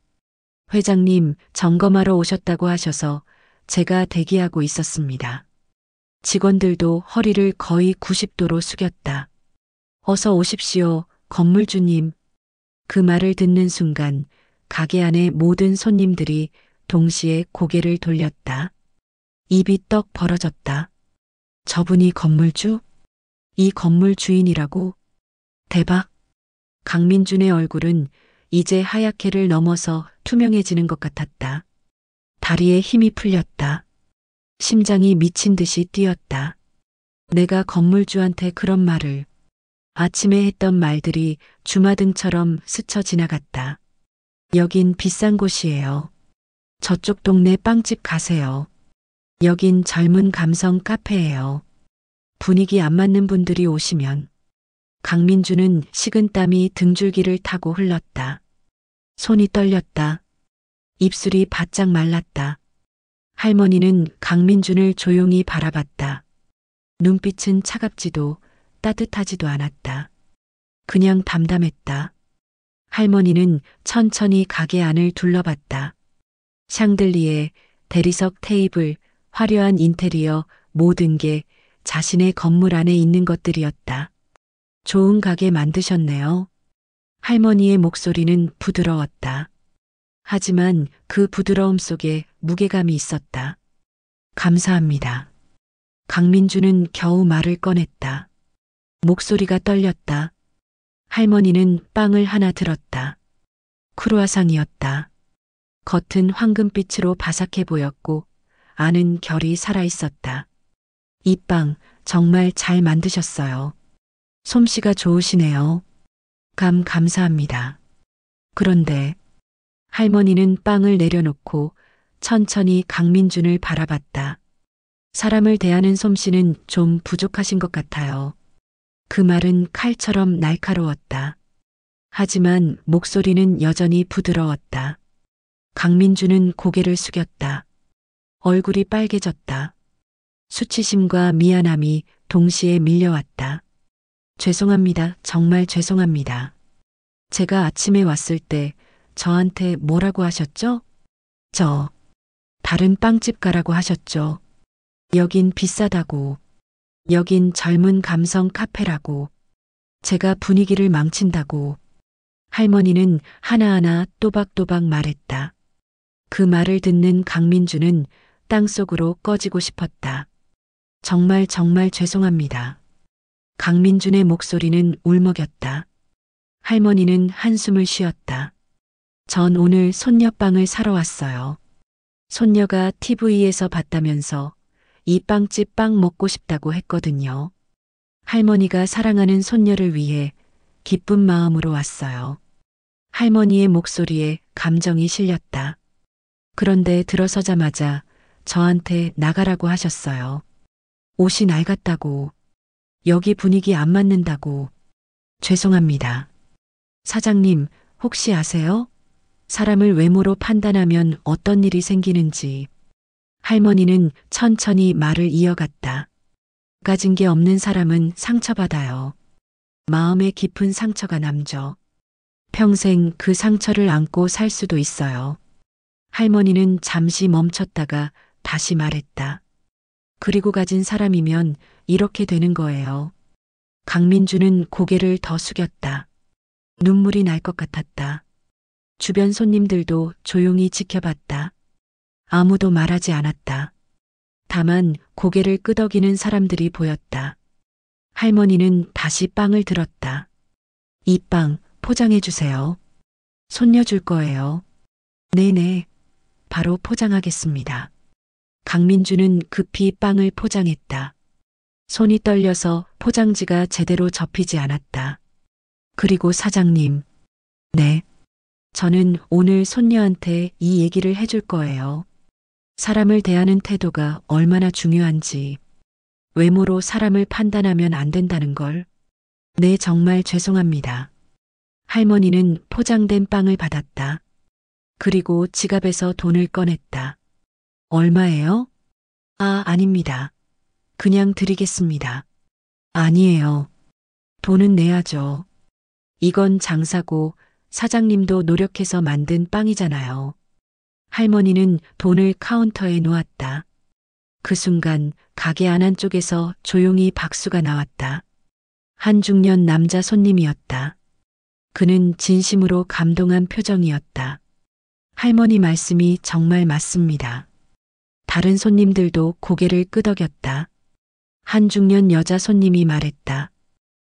회장님 점검하러 오셨다고 하셔서 제가 대기하고 있었습니다. 직원들도 허리를 거의 90도로 숙였다. 어서 오십시오, 건물주님. 그 말을 듣는 순간 가게 안의 모든 손님들이 동시에 고개를 돌렸다. 입이 떡 벌어졌다. 저분이 건물주? 이 건물 주인이라고? 대박! 강민준의 얼굴은 이제 하얗게를 넘어서 투명해지는 것 같았다. 다리에 힘이 풀렸다. 심장이 미친 듯이 뛰었다. 내가 건물주한테 그런 말을. 아침에 했던 말들이 주마등처럼 스쳐 지나갔다. 여긴 비싼 곳이에요. 저쪽 동네 빵집 가세요. 여긴 젊은 감성 카페예요. 분위기 안 맞는 분들이 오시면. 강민주는 식은땀이 등줄기를 타고 흘렀다. 손이 떨렸다. 입술이 바짝 말랐다. 할머니는 강민준을 조용히 바라봤다. 눈빛은 차갑지도 따뜻하지도 않았다. 그냥 담담했다. 할머니는 천천히 가게 안을 둘러봤다. 샹들리에, 대리석 테이블, 화려한 인테리어, 모든 게 자신의 건물 안에 있는 것들이었다. 좋은 가게 만드셨네요. 할머니의 목소리는 부드러웠다. 하지만 그 부드러움 속에 무게감이 있었다. 감사합니다. 강민주는 겨우 말을 꺼냈다. 목소리가 떨렸다. 할머니는 빵을 하나 들었다. 크루아상이었다. 겉은 황금빛으로 바삭해 보였고 안은 결이 살아있었다. 이 빵 정말 잘 만드셨어요. 솜씨가 좋으시네요. 감사합니다. 그런데 할머니는 빵을 내려놓고 천천히 강민준을 바라봤다. 사람을 대하는 솜씨는 좀 부족하신 것 같아요. 그 말은 칼처럼 날카로웠다. 하지만 목소리는 여전히 부드러웠다. 강민준은 고개를 숙였다. 얼굴이 빨개졌다. 수치심과 미안함이 동시에 밀려왔다. 죄송합니다. 정말 죄송합니다. 제가 아침에 왔을 때 저한테 뭐라고 하셨죠? 다른 빵집 가라고 하셨죠. 여긴 비싸다고. 여긴 젊은 감성 카페라고. 제가 분위기를 망친다고. 할머니는 하나하나 또박또박 말했다. 그 말을 듣는 강민주는 땅속으로 꺼지고 싶었다. 정말 죄송합니다. 강민준의 목소리는 울먹였다. 할머니는 한숨을 쉬었다. 전 오늘 손녀빵을 사러 왔어요. 손녀가 TV에서 봤다면서 이 빵집 빵 먹고 싶다고 했거든요. 할머니가 사랑하는 손녀를 위해 기쁜 마음으로 왔어요. 할머니의 목소리에 감정이 실렸다. 그런데 들어서자마자 저한테 나가라고 하셨어요. 옷이 낡았다고. 여기 분위기 안 맞는다고. 죄송합니다. 사장님, 혹시 아세요? 사람을 외모로 판단하면 어떤 일이 생기는지. 할머니는 천천히 말을 이어갔다. 가진 게 없는 사람은 상처받아요. 마음에 깊은 상처가 남죠. 평생 그 상처를 안고 살 수도 있어요. 할머니는 잠시 멈췄다가 다시 말했다. 그리고 가진 사람이면 이렇게 되는 거예요. 강민주는 고개를 더 숙였다. 눈물이 날 것 같았다. 주변 손님들도 조용히 지켜봤다. 아무도 말하지 않았다. 다만 고개를 끄덕이는 사람들이 보였다. 할머니는 다시 빵을 들었다. 이 빵 포장해 주세요. 손녀 줄 거예요. 네네. 바로 포장하겠습니다. 강민주는 급히 빵을 포장했다. 손이 떨려서 포장지가 제대로 접히지 않았다. 그리고 사장님. 네. 저는 오늘 손녀한테 이 얘기를 해줄 거예요. 사람을 대하는 태도가 얼마나 중요한지. 외모로 사람을 판단하면 안 된다는 걸. 네, 정말 죄송합니다. 할머니는 포장된 빵을 받았다. 그리고 지갑에서 돈을 꺼냈다. 얼마예요? 아닙니다. 그냥 드리겠습니다. 아니에요. 돈은 내야죠. 이건 장사고 사장님도 노력해서 만든 빵이잖아요. 할머니는 돈을 카운터에 놓았다. 그 순간 가게 안쪽에서 조용히 박수가 나왔다. 한 중년 남자 손님이었다. 그는 진심으로 감동한 표정이었다. 할머니 말씀이 정말 맞습니다. 다른 손님들도 고개를 끄덕였다. 한 중년 여자 손님이 말했다.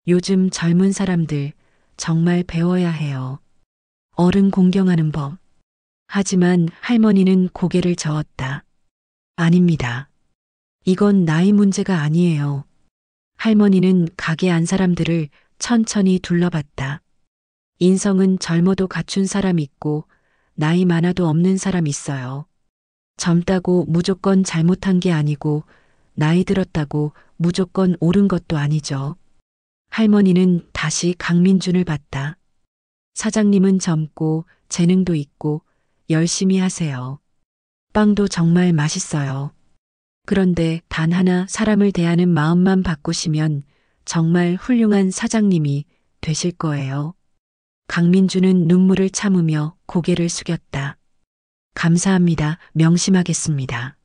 요즘 젊은 사람들 정말 배워야 해요. 어른 공경하는 법. 하지만 할머니는 고개를 저었다. 아닙니다. 이건 나이 문제가 아니에요. 할머니는 가게 안 사람들을 천천히 둘러봤다. 인성은 젊어도 갖춘 사람 있고 나이 많아도 없는 사람 있어요. 젊다고 무조건 잘못한 게 아니고 나이 들었다고 무조건 옳은 것도 아니죠. 할머니는 다시 강민준을 봤다. 사장님은 젊고 재능도 있고 열심히 하세요. 빵도 정말 맛있어요. 그런데 단 하나 사람을 대하는 마음만 바꾸시면 정말 훌륭한 사장님이 되실 거예요. 강민주는 눈물을 참으며 고개를 숙였다. 감사합니다. 명심하겠습니다.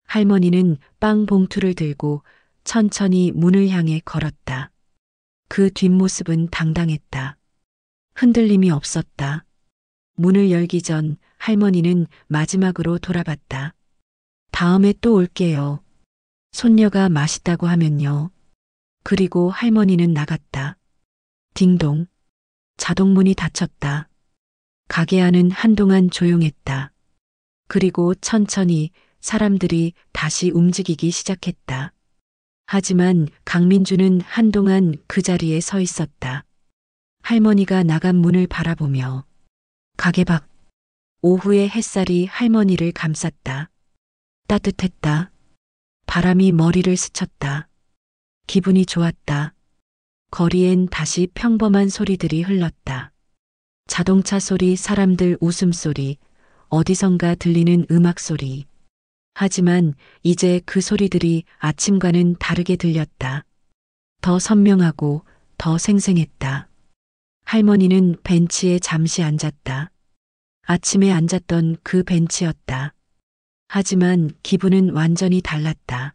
할머니는 빵 봉투를 들고 천천히 문을 향해 걸었다. 그 뒷모습은 당당했다. 흔들림이 없었다. 문을 열기 전 할머니는 마지막으로 돌아봤다. 다음에 또 올게요. 손녀가 맛있다고 하면요. 그리고 할머니는 나갔다. 딩동. 자동문이 닫혔다. 가게 안은 한동안 조용했다. 그리고 천천히 사람들이 다시 움직이기 시작했다. 하지만 강민주는 한동안 그 자리에 서 있었다. 할머니가 나간 문을 바라보며 가게 밖 오후의 햇살이 할머니를 감쌌다. 따뜻했다. 바람이 머리를 스쳤다. 기분이 좋았다. 거리엔 다시 평범한 소리들이 흘렀다. 자동차 소리, 사람들 웃음소리, 어디선가 들리는 음악 소리. 하지만 이제 그 소리들이 아침과는 다르게 들렸다. 더 선명하고 더 생생했다. 할머니는 벤치에 잠시 앉았다. 아침에 앉았던 그 벤치였다. 하지만 기분은 완전히 달랐다.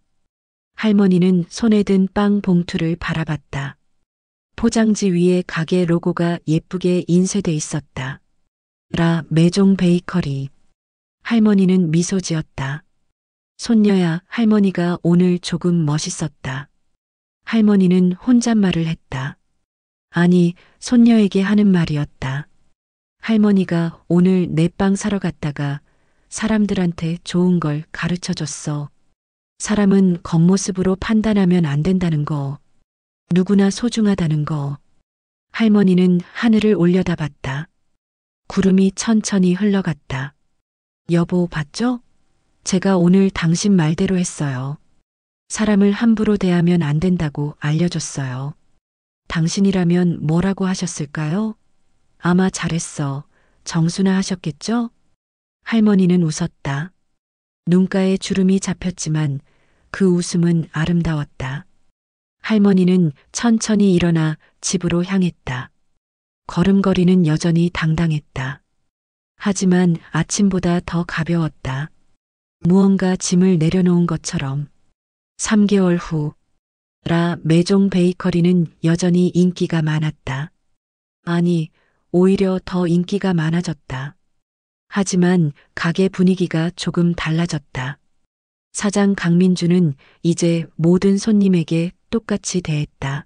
할머니는 손에 든 빵 봉투를 바라봤다. 포장지 위에 가게 로고가 예쁘게 인쇄돼 있었다. 라 메종 베이커리. 할머니는 미소 지었다. 손녀야, 할머니가 오늘 조금 멋있었다. 할머니는 혼잣말을 했다. 아니, 손녀에게 하는 말이었다. 할머니가 오늘 내 빵 사러 갔다가 사람들한테 좋은 걸 가르쳐 줬어. 사람은 겉모습으로 판단하면 안 된다는 거. 누구나 소중하다는 거. 할머니는 하늘을 올려다봤다. 구름이 천천히 흘러갔다. 여보, 봤죠? 제가 오늘 당신 말대로 했어요. 사람을 함부로 대하면 안 된다고 알려줬어요. 당신이라면 뭐라고 하셨을까요? 아마 잘했어. 정수나 하셨겠죠? 할머니는 웃었다. 눈가에 주름이 잡혔지만 그 웃음은 아름다웠다. 할머니는 천천히 일어나 집으로 향했다. 걸음걸이는 여전히 당당했다. 하지만 아침보다 더 가벼웠다. 무언가 짐을 내려놓은 것처럼. 3개월 후, 라 메종 베이커리는 여전히 인기가 많았다. 아니, 오히려 더 인기가 많아졌다. 하지만 가게 분위기가 조금 달라졌다. 사장 강민주는 이제 모든 손님에게 똑같이 대했다.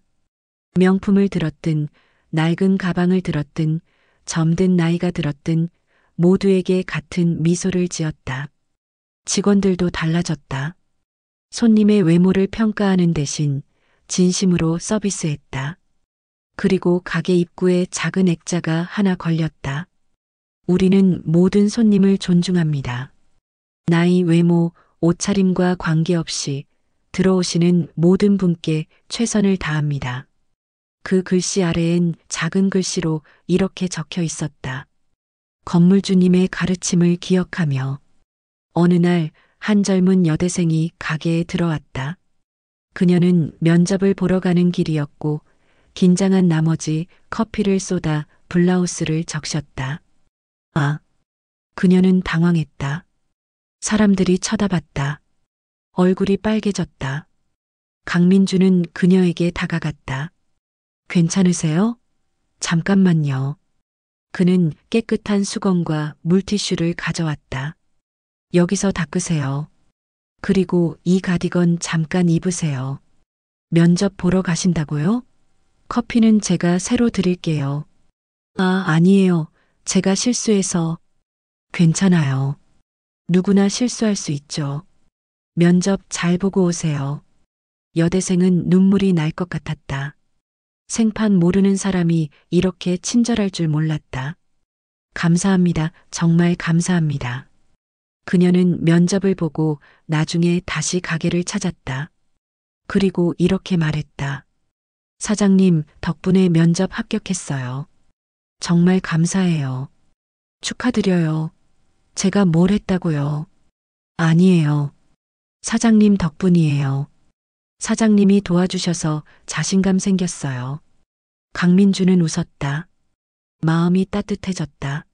명품을 들었든, 낡은 가방을 들었든, 젊든 나이가 들었든 모두에게 같은 미소를 지었다. 직원들도 달라졌다. 손님의 외모를 평가하는 대신 진심으로 서비스했다. 그리고 가게 입구에 작은 액자가 하나 걸렸다. 우리는 모든 손님을 존중합니다. 나이, 외모, 옷차림과 관계없이 들어오시는 모든 분께 최선을 다합니다. 그 글씨 아래엔 작은 글씨로 이렇게 적혀 있었다. 건물주님의 가르침을 기억하며. 어느 날 한 젊은 여대생이 가게에 들어왔다. 그녀는 면접을 보러 가는 길이었고 긴장한 나머지 커피를 쏟아 블라우스를 적셨다. 아, 그녀는 당황했다. 사람들이 쳐다봤다. 얼굴이 빨개졌다. 강민주는 그녀에게 다가갔다. 괜찮으세요? 잠깐만요. 그는 깨끗한 수건과 물티슈를 가져왔다. 여기서 닦으세요. 그리고 이 가디건 잠깐 입으세요. 면접 보러 가신다고요? 커피는 제가 새로 드릴게요. 아, 아니에요. 제가 실수해서. 괜찮아요. 누구나 실수할 수 있죠. 면접 잘 보고 오세요. 여대생은 눈물이 날 것 같았다. 생판 모르는 사람이 이렇게 친절할 줄 몰랐다. 감사합니다. 정말 감사합니다. 그녀는 면접을 보고 나중에 다시 가게를 찾았다. 그리고 이렇게 말했다. 사장님, 덕분에 면접 합격했어요. 정말 감사해요. 축하드려요. 제가 뭘 했다고요? 아니에요. 사장님 덕분이에요. 사장님이 도와주셔서 자신감 생겼어요. 강민주는 웃었다. 마음이 따뜻해졌다.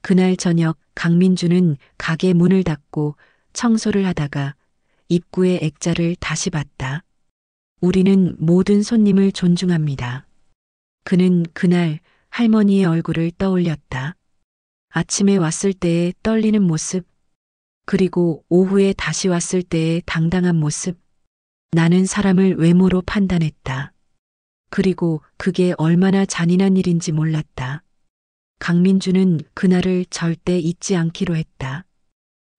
그날 저녁 강민주는 가게 문을 닫고 청소를 하다가 입구의 액자를 다시 봤다. 우리는 모든 손님을 존중합니다. 그는 그날 할머니의 얼굴을 떠올렸다. 아침에 왔을 때의 떨리는 모습, 그리고 오후에 다시 왔을 때의 당당한 모습. 나는 사람을 외모로 판단했다. 그리고 그게 얼마나 잔인한 일인지 몰랐다. 강민주는 그날을 절대 잊지 않기로 했다.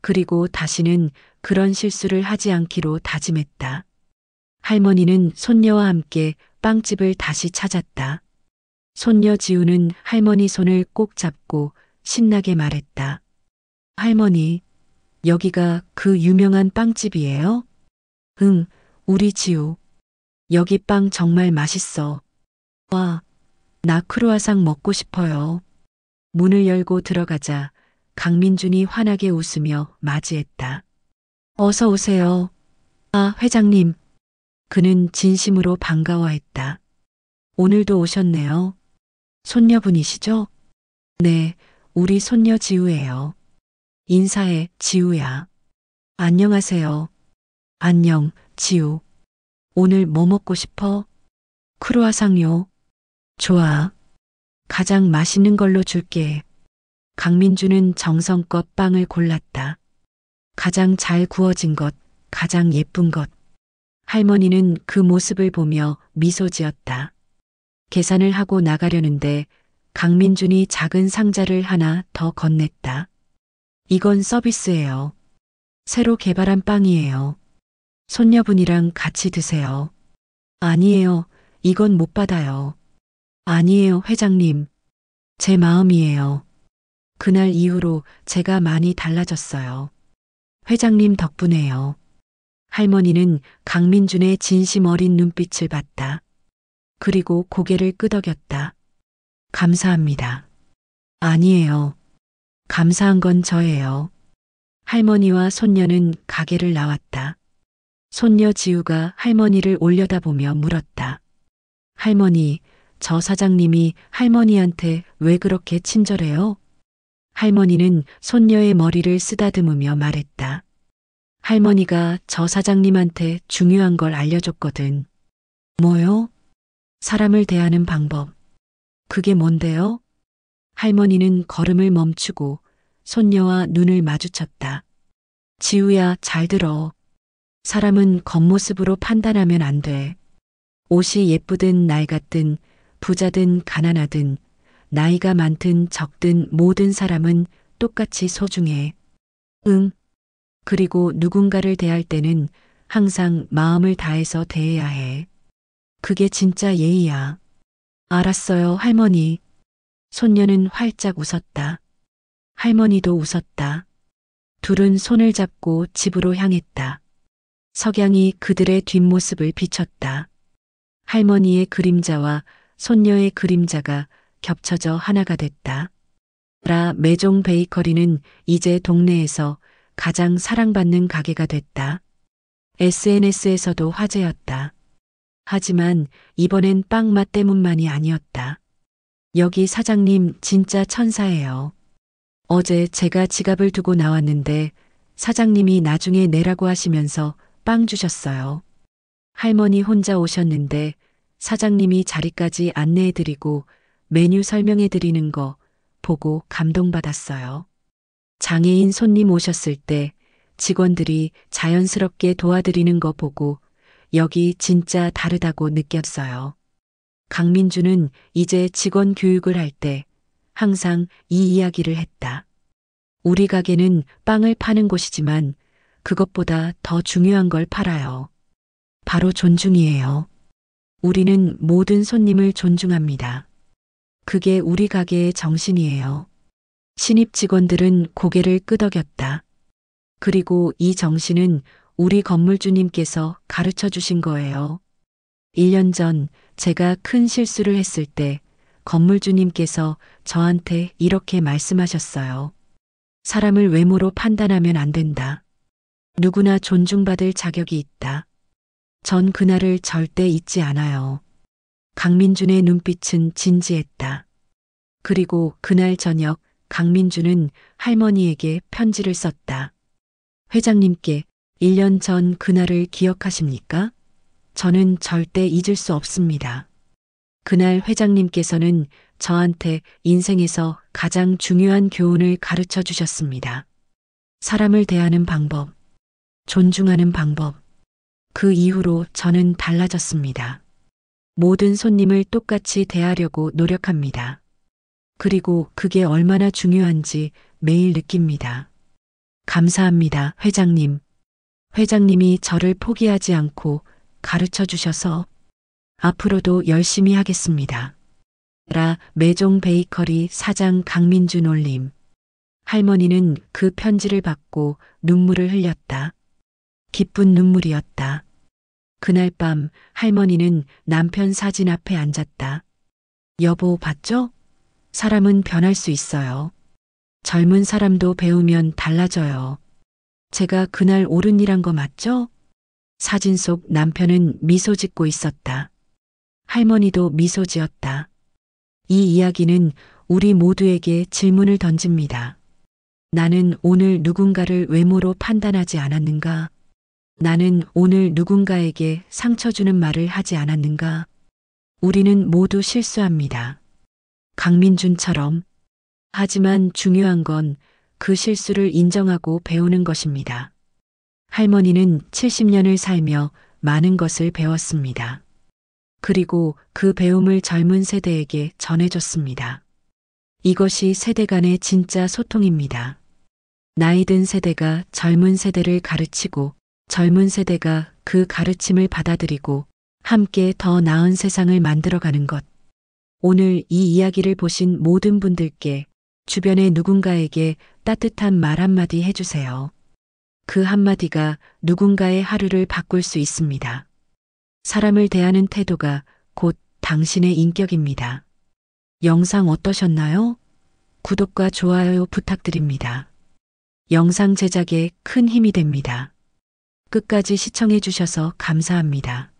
그리고 다시는 그런 실수를 하지 않기로 다짐했다. 할머니는 손녀와 함께 빵집을 다시 찾았다. 손녀 지우는 할머니 손을 꼭 잡고 신나게 말했다. 할머니, 여기가 그 유명한 빵집이에요? 응, 우리 지우. 여기 빵 정말 맛있어. 와, 나 크루아상 먹고 싶어요. 문을 열고 들어가자 강민준이 환하게 웃으며 맞이했다. 어서 오세요. 아, 회장님. 그는 진심으로 반가워했다. 오늘도 오셨네요. 손녀분이시죠? 네, 우리 손녀 지우예요. 인사해, 지우야. 안녕하세요. 안녕, 지우. 오늘 뭐 먹고 싶어? 크루아상요. 좋아. 가장 맛있는 걸로 줄게. 강민주는 정성껏 빵을 골랐다. 가장 잘 구워진 것, 가장 예쁜 것. 할머니는 그 모습을 보며 미소 지었다. 계산을 하고 나가려는데 강민준이 작은 상자를 하나 더 건넸다. 이건 서비스예요. 새로 개발한 빵이에요. 손녀분이랑 같이 드세요. 아니에요. 이건 못 받아요. 아니에요, 회장님. 제 마음이에요. 그날 이후로 제가 많이 달라졌어요. 회장님 덕분에요. 할머니는 강민준의 진심 어린 눈빛을 봤다. 그리고 고개를 끄덕였다. 감사합니다. 아니에요. 감사한 건 저예요. 할머니와 손녀는 가게를 나왔다. 손녀 지우가 할머니를 올려다보며 물었다. 할머니, 저 사장님이 할머니한테 왜 그렇게 친절해요? 할머니는 손녀의 머리를 쓰다듬으며 말했다. 할머니가 저 사장님한테 중요한 걸 알려줬거든. 뭐요? 사람을 대하는 방법. 그게 뭔데요? 할머니는 걸음을 멈추고 손녀와 눈을 마주쳤다. 지우야, 잘 들어. 사람은 겉모습으로 판단하면 안 돼. 옷이 예쁘든 낡았든 부자든 가난하든 나이가 많든 적든 모든 사람은 똑같이 소중해. 응. 그리고 누군가를 대할 때는 항상 마음을 다해서 대해야 해. 그게 진짜 예의야. 알았어요, 할머니. 손녀는 활짝 웃었다. 할머니도 웃었다. 둘은 손을 잡고 집으로 향했다. 석양이 그들의 뒷모습을 비췄다. 할머니의 그림자와 손녀의 그림자가 겹쳐져 하나가 됐다. 라 메종 베이커리는 이제 동네에서 가장 사랑받는 가게가 됐다. SNS에서도 화제였다. 하지만 이번엔 빵 맛 때문만이 아니었다. 여기 사장님 진짜 천사예요. 어제 제가 지갑을 두고 나왔는데 사장님이 나중에 내라고 하시면서 빵 주셨어요. 할머니 혼자 오셨는데 사장님이 자리까지 안내해드리고 메뉴 설명해드리는 거 보고 감동받았어요. 장애인 손님 오셨을 때 직원들이 자연스럽게 도와드리는 거 보고 여기 진짜 다르다고 느꼈어요. 강민주는 이제 직원 교육을 할 때 항상 이 이야기를 했다. 우리 가게는 빵을 파는 곳이지만 그것보다 더 중요한 걸 팔아요. 바로 존중이에요. 우리는 모든 손님을 존중합니다. 그게 우리 가게의 정신이에요. 신입 직원들은 고개를 끄덕였다. 그리고 이 정신은 우리 건물주님께서 가르쳐 주신 거예요. 1년 전 제가 큰 실수를 했을 때 건물주님께서 저한테 이렇게 말씀하셨어요. 사람을 외모로 판단하면 안 된다. 누구나 존중받을 자격이 있다. 전 그날을 절대 잊지 않아요. 강민준의 눈빛은 진지했다. 그리고 그날 저녁 강민준은 할머니에게 편지를 썼다. 회장님께 1년 전 그날을 기억하십니까? 저는 절대 잊을 수 없습니다. 그날 회장님께서는 저한테 인생에서 가장 중요한 교훈을 가르쳐 주셨습니다. 사람을 대하는 방법, 존중하는 방법. 그 이후로 저는 달라졌습니다. 모든 손님을 똑같이 대하려고 노력합니다. 그리고 그게 얼마나 중요한지 매일 느낍니다. 감사합니다, 회장님. 회장님이 저를 포기하지 않고 가르쳐 주셔서 앞으로도 열심히 하겠습니다. 라 매종 베이커리 사장 강민준 올림. 할머니는 그 편지를 받고 눈물을 흘렸다. 기쁜 눈물이었다. 그날 밤 할머니는 남편 사진 앞에 앉았다. 여보, 봤죠? 사람은 변할 수 있어요. 젊은 사람도 배우면 달라져요. 제가 그날 옳은 일 한 거 맞죠? 사진 속 남편은 미소 짓고 있었다. 할머니도 미소 지었다. 이 이야기는 우리 모두에게 질문을 던집니다. 나는 오늘 누군가를 외모로 판단하지 않았는가? 나는 오늘 누군가에게 상처 주는 말을 하지 않았는가? 우리는 모두 실수합니다. 강민준처럼. 하지만 중요한 건 그 실수를 인정하고 배우는 것입니다. 할머니는 70년을 살며 많은 것을 배웠습니다. 그리고 그 배움을 젊은 세대에게 전해줬습니다. 이것이 세대 간의 진짜 소통입니다. 나이 든 세대가 젊은 세대를 가르치고 젊은 세대가 그 가르침을 받아들이고 함께 더 나은 세상을 만들어가는 것. 오늘 이 이야기를 보신 모든 분들께 주변의 누군가에게 따뜻한 말 한마디 해주세요. 그 한마디가 누군가의 하루를 바꿀 수 있습니다. 사람을 대하는 태도가 곧 당신의 인격입니다. 영상 어떠셨나요? 구독과 좋아요 부탁드립니다. 영상 제작에 큰 힘이 됩니다. 끝까지 시청해 주셔서 감사합니다.